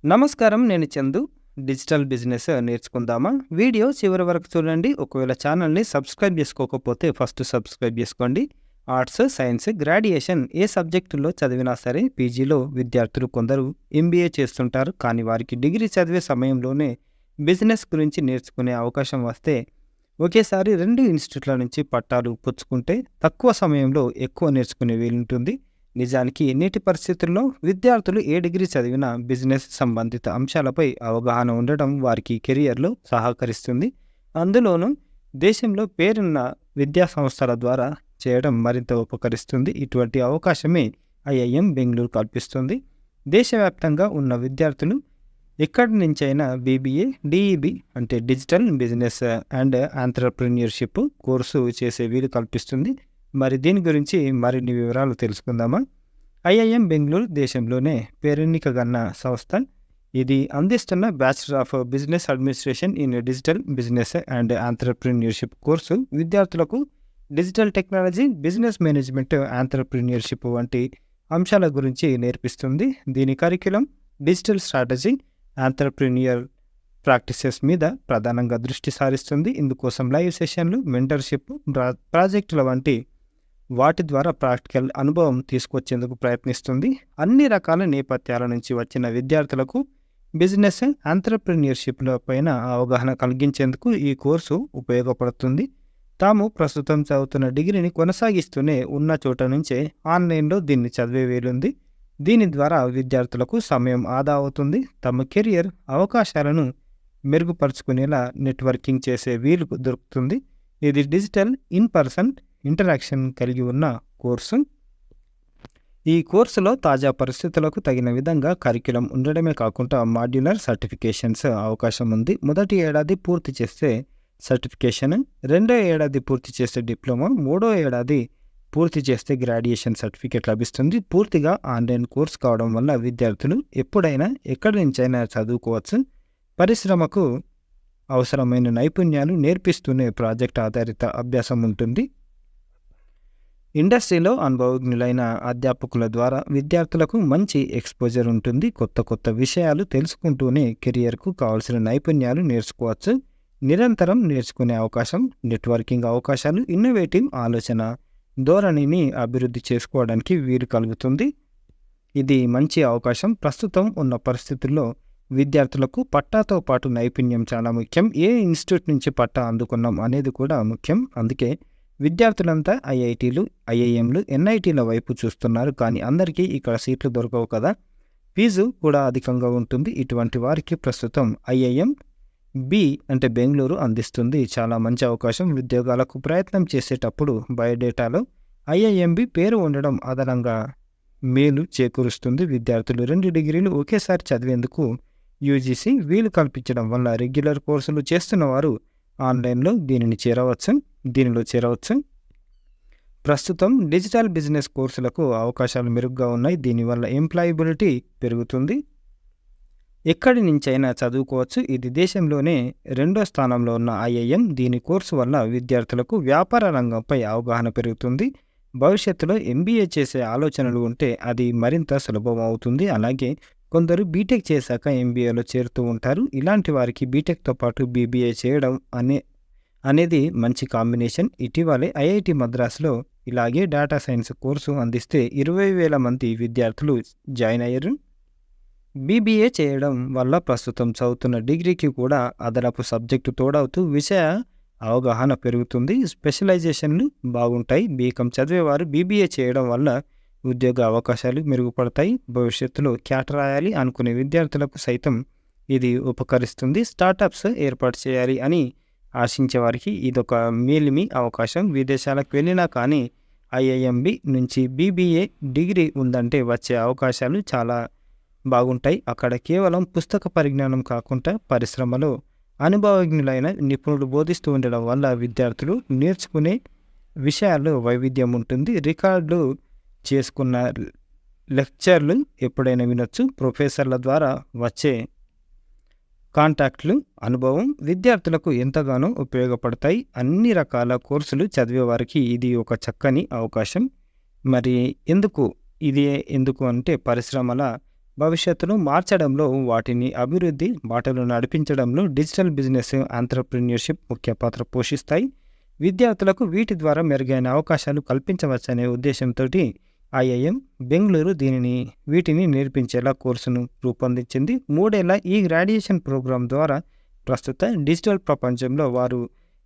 నమస్కారం. నేను Chandu. Digital business నేర్చుకుందామా? వీడియో చివరి వరకు చూడండి. ఒకవేళ ఛానల్‌ని సబ్స్క్రైబ్ చేసుకోకపోతే ఫస్ట్ సబ్స్క్రైబ్ చేసుకోండి. ఆర్ట్స్, సైన్స్, గ్రాడ్యుయేషన్ ఏ సబ్జెక్టులో చదివినా సరే పీజీలో విద్యార్థులు కొందరు ఎంబీఏ చేస్తుంటారు. కానీ వారికి డిగ్రీ చదివే సమయంలోనే బిజినెస్ గురించి నేర్చుకునే అవకాశం వస్తే ఒకేసారి 2 ఇన్‌స్టిట్యూట్‌ల నుంచి పట్టాలు పుచ్చుకుంటే తక్కువ సమయంలో ఎక్కువ నేర్చుకునే వీలుంటుంది. నిజానికి నేటి పరిస్థితుల్లో విద్యార్థులు ఏ డిగ్రీ చదివినా బిజినెస్ సంబంధిత అంశాలపై అవగాహన ఉండడం వారికి కెరియర్లో సహకరిస్తుంది. అందులోనూ దేశంలో పేరున్న విద్యా సంస్థల ద్వారా చేయడం మరింత ఉపకరిస్తుంది. ఇటువంటి అవకాశమే ఐఐఎం బెంగుళూరు కల్పిస్తుంది. దేశవ్యాప్తంగా ఉన్న విద్యార్థులు ఎక్కడి నుంచైనా బీబీఏ, డిఈబి అంటే digital business and entrepreneurship course చేసే వీలు కల్పిస్తుంది. మరి దీని గురించి మరిన్ని వివరాలు తెలుసుకుందామా? ఐఐఎం బెంగుళూరు దేశంలోనే పేరెన్నికగన్న సంస్థ. ఇది అందిస్తున్న bachelor of business administration in digital business and entrepreneurship course విద్యార్థులకు digital technology, business management, entrepreneurship వంటి అంశాల గురించి నేర్పిస్తుంది. దీని curriculum digital strategy, entrepreneur practices మీద ప్రధానంగా దృష్టి సారిస్తుంది. ఇందుకోసం లైవ్ సెషన్లు, మెంటర్షిప్, ప్రాజెక్టుల వంటి వాటి ద్వారా ప్రాక్టికల్ అనుభవం తీసుకొచ్చేందుకు ప్రయత్నిస్తుంది. అన్ని రకాల నేపథ్యాల నుంచి వచ్చిన విద్యార్థులకు బిజినెస్, ఆంత్రప్రెన్యూర్షిప్ల పైన అవగాహన కలిగించేందుకు ఈ కోర్సు ఉపయోగపడుతుంది. తాము ప్రస్తుతం చదువుతున్న డిగ్రీని కొనసాగిస్తూనే ఉన్న చోట నుంచే ఆన్లైన్లో దీన్ని చదివే వీలుంది. దీని ద్వారా విద్యార్థులకు సమయం ఆదా అవుతుంది. తమ కెరియర్ అవకాశాలను మెరుగుపరుచుకునేలా నెట్వర్కింగ్ చేసే వీలు దొరుకుతుంది. ఇది డిజిటల్ ఇన్ పర్సన్ ఇంటరాక్షన్ కలిగి ఉన్న కోర్సు. ఈ కోర్సులో తాజా పరిస్థితులకు తగిన విధంగా కరిక్యులం ఉండడమే కాకుండా మాడ్యులర్ సర్టిఫికేషన్స్ అవకాశం ఉంది. మొదటి ఏడాది పూర్తి చేస్తే సర్టిఫికేషన్, రెండో ఏడాది పూర్తి చేస్తే డిప్లొమా, మూడో ఏడాది పూర్తి చేస్తే గ్రాడ్యుయేషన్ సర్టిఫికేట్ లభిస్తుంది. పూర్తిగా ఆన్లైన్ కోర్స్ కావడం వల్ల విద్యార్థులు ఎప్పుడైనా ఎక్కడి నుంచైనా చదువుకోవచ్చు. పరిశ్రమకు అవసరమైన నైపుణ్యాలు నేర్పిస్తూనే ప్రాజెక్ట్ ఆధారిత అభ్యాసం ఉంటుంది. ఇండస్ట్రీలో అనుభవజ్ఞులైన అధ్యాపకుల ద్వారా విద్యార్థులకు మంచి ఎక్స్పోజర్ ఉంటుంది. కొత్త కొత్త విషయాలు తెలుసుకుంటూనే కెరియర్కు కావాల్సిన నైపుణ్యాలు నేర్చుకోవచ్చు. నిరంతరం నేర్చుకునే అవకాశం, నెట్వర్కింగ్ అవకాశాలు, ఇన్నోవేటివ్ ఆలోచన ధోరణిని అభివృద్ధి చేసుకోవడానికి వీలు కలుగుతుంది. ఇది మంచి అవకాశం. ప్రస్తుతం ఉన్న పరిస్థితుల్లో విద్యార్థులకు పట్టాతో పాటు నైపుణ్యం చాలా ముఖ్యం. ఏ ఇన్స్టిట్యూట్ నుంచి పట్టా అందుకున్నాం అనేది కూడా ముఖ్యం. అందుకే విద్యార్థులంతా ఐఐటీలు, ఐఐఎంలు, ఎన్ఐటీల వైపు చూస్తున్నారు. కానీ అందరికీ ఇక్కడ సీట్లు దొరకవు కదా. ఫీజు కూడా అధికంగా ఉంటుంది. ఇటువంటి వారికి ప్రస్తుతం ఐఐఎం బి అంటే బెంగళూరు అందిస్తుంది చాలా మంచి అవకాశం. ఉద్యోగాలకు ప్రయత్నం చేసేటప్పుడు బయోడేటాలో ఐఐఎంబి పేరు ఉండడం అదనంగా మేలు చేకూరుస్తుంది. విద్యార్థులు 2 డిగ్రీలు ఒకేసారి చదివేందుకు యూజీసీ వీలు కల్పించడం వల్ల రెగ్యులర్ కోర్సులు చేస్తున్న వారు ఆన్లైన్లో దీనిలో చేరవచ్చు. ప్రస్తుతం డిజిటల్ బిజినెస్ కోర్సులకు అవకాశాలు మెరుగ్గా ఉన్నాయి. దీనివల్ల ఎంప్లాయబిలిటీ పెరుగుతుంది. ఎక్కడి నుంచైనా చదువుకోవచ్చు. ఇది దేశంలోనే 2వ స్థానంలో ఉన్న ఐఐఎం. దీని కోర్సు వల్ల విద్యార్థులకు వ్యాపార రంగంపై అవగాహన పెరుగుతుంది. భవిష్యత్తులో ఎంబీఏ చేసే ఆలోచనలు ఉంటే అది మరింత సులభం అవుతుంది. అలాగే కొందరు బీటెక్ చేశాక ఎంబీఏలో చేరుతూ ఉంటారు. ఇలాంటి వారికి బీటెక్తో పాటు బీబీఏ చేయడం అనేది మంచి కాంబినేషన్. ఇటీవలే ఐఐటి మద్రాసులో ఇలాగే డేటా సైన్స్ కోర్సు అందిస్తే 20,000 మంది విద్యార్థులు జాయిన్ అయ్యారు. బీబీఏ చేయడం వల్ల ప్రస్తుతం చదువుతున్న డిగ్రీకి కూడా అదనపు సబ్జెక్టు తోడవుతూ విషయ అవగాహన పెరుగుతుంది. స్పెషలైజేషన్లు బాగుంటాయి. బీకాం చదివేవారు బీబీఏ చేయడం వల్ల ఉద్యోగ అవకాశాలు మెరుగుపడతాయి. భవిష్యత్తులో క్యాట్ రాయాలి అనుకునే విద్యార్థులకు సైతం ఇది ఉపకరిస్తుంది. స్టార్టప్స్ ఏర్పాటు చేయాలి అని ఆశించే వారికి ఇదొక మేలిమి అవకాశం. విదేశాలకు వెళ్ళినా కానీ ఐఐఎంబి నుంచి బీబీఏ డిగ్రీ ఉందంటే వచ్చే అవకాశాలు చాలా బాగుంటాయి. అక్కడ కేవలం పుస్తక పరిజ్ఞానం కాకుండా పరిశ్రమలో అనుభవజ్ఞులైన నిపుణులు బోధిస్తూ ఉండడం వల్ల విద్యార్థులు నేర్చుకునే విషయాల్లో వైవిధ్యం ఉంటుంది. రికార్డు చేసుకున్న లెక్చర్లు ఎప్పుడైనా వినొచ్చు. ప్రొఫెసర్ల ద్వారా వచ్చే కాంటాక్ట్లు, అనుభవం విద్యార్థులకు ఎంతగానో ఉపయోగపడతాయి. అన్ని రకాల కోర్సులు చదివే వారికి ఇది ఒక చక్కని అవకాశం. మరి ఎందుకు అంటే పరిశ్రమల భవిష్యత్తును మార్చడంలో, వాటిని అభివృద్ధి బాటలో నడిపించడంలో డిజిటల్ బిజినెస్ ఎంటర్‌ప్రెన్యూర్‌షిప్ ముఖ్య పాత్ర పోషిస్తాయి. విద్యార్థులకు వీటి ద్వారా మెరుగైన అవకాశాలు కల్పించవచ్చనే ఉద్దేశంతోటి ఐఐఎం బెంగుళూరు వీటిని నేర్పించేలా కోర్సును రూపొందించింది. 3 ఏళ్ల ఈ గ్రాడ్యుయేషన్ ప్రోగ్రాం ద్వారా ప్రస్తుత డిజిటల్ ప్రపంచంలో వారు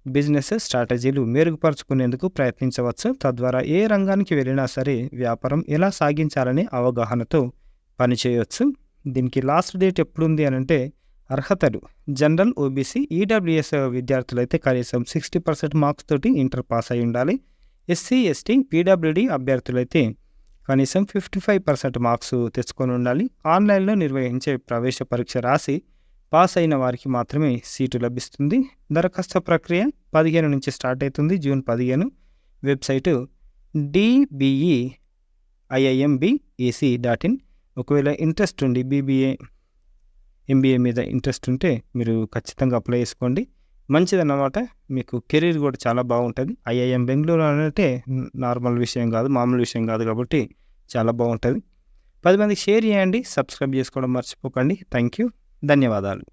బిజినెస్ స్ట్రాటజీలు మెరుగుపరుచుకునేందుకు ప్రయత్నించవచ్చు. తద్వారా ఏ రంగానికి వెళ్ళినా సరే వ్యాపారం ఎలా సాగించాలనే అవగాహనతో పనిచేయవచ్చు. దీనికి లాస్ట్ డేట్ ఎప్పుడుంది అనంటే, అర్హతలు జనరల్, ఓబీసీ, ఈడబ్ల్యూఎస్ విద్యార్థులైతే కనీసం 60% మార్క్స్ తోటి ఇంటర్ పాస్ అయి ఉండాలి. ఎస్సీ, ఎస్టీ, పీడబ్ల్యూడీ అభ్యర్థులైతే కనీసం 55% మార్క్స్ తెచ్చుకొని ఉండాలి. ఆన్లైన్లో నిర్వహించే ప్రవేశ పరీక్ష రాసి పాస్ అయిన వారికి మాత్రమే సీటు లభిస్తుంది. దరఖాస్తు ప్రక్రియ 15 నుంచి స్టార్ట్ అవుతుంది. జూన్ 15. Website dbeiimbec.in. ఒకవేళ ఇంట్రెస్ట్ ఉండి బీబీఏ, ఎంబీఏ మీద ఇంట్రెస్ట్ ఉంటే మీరు ఖచ్చితంగా అప్లై చేసుకోండి. మంచిదన్నమాట. మీకు కెరీర్ కూడా చాలా బాగుంటుంది. ఐఐఎం బెంగళూరు అంటే నార్మల్ విషయం కాదు, మామూలు విషయం కాదు కాబట్టి చాలా బాగుంటుంది. 10 మందికి షేర్ చేయండి. సబ్స్క్రైబ్ చేసుకోవడం మర్చిపోకండి. Thank you. ధన్యవాదాలు.